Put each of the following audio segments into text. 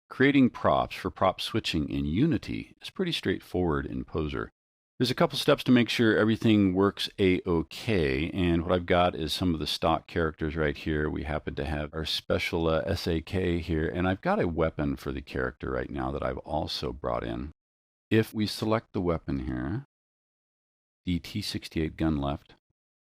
Creating props for prop switching in Unity is pretty straightforward in Poser. There's a couple steps to make sure everything works a-okay, and what I've got is some of the stock characters right here. We happen to have our special SAK here, and I've got a weapon for the character right now that I've also brought in. If we select the weapon here, the T68 gun left,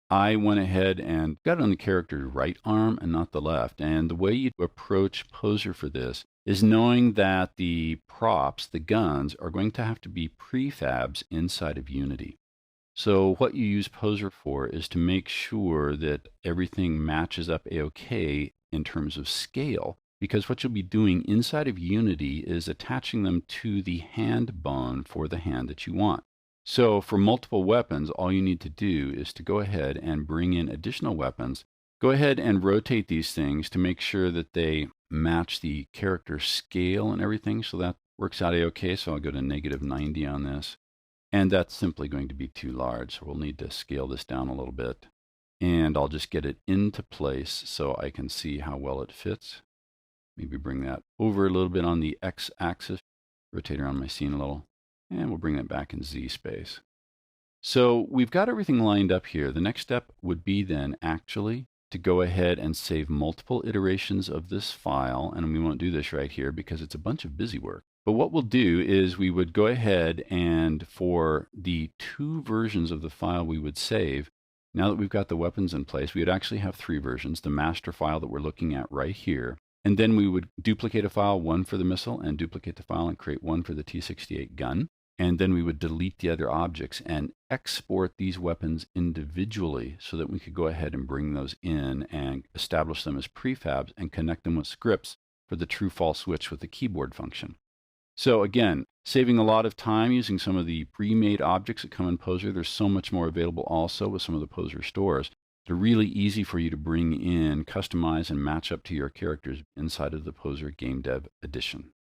I went ahead and got it on the character's right arm and not the left. And the way you approach Poser for this is knowing that the props, the guns, are going to have to be prefabs inside of Unity. So what you use Poser for is to make sure that everything matches up a-okay in terms of scale, because what you'll be doing inside of Unity is attaching them to the hand bone for the hand that you want. So for multiple weapons, all you need to do is to go ahead and bring in additional weapons. Go ahead and rotate these things to make sure that they match the character scale and everything. So that works out okay. So I'll go to -90 on this. And that's simply going to be too large. So we'll need to scale this down a little bit. And I'll just get it into place so I can see how well it fits. Maybe bring that over a little bit on the X-axis. Rotate around my scene a little. And we'll bring that back in Z space. So we've got everything lined up here. The next step would be then actually to go ahead and save multiple iterations of this file. And we won't do this right here because it's a bunch of busy work. But what we'll do is we would go ahead and for the 2 versions of the file we would save, now that we've got the weapons in place, we would actually have 3 versions. The master file that we're looking at right here. And then we would duplicate a file, one for the missile, and duplicate the file and create one for the T68 gun. And then we would delete the other objects and export these weapons individually so that we could go ahead and bring those in and establish them as prefabs and connect them with scripts for the true-false switch with the keyboard function. So again, saving a lot of time using some of the pre-made objects that come in Poser. There's so much more available also with some of the Poser stores. They're really easy for you to bring in, customize, and match up to your characters inside of the Poser Game Dev Edition.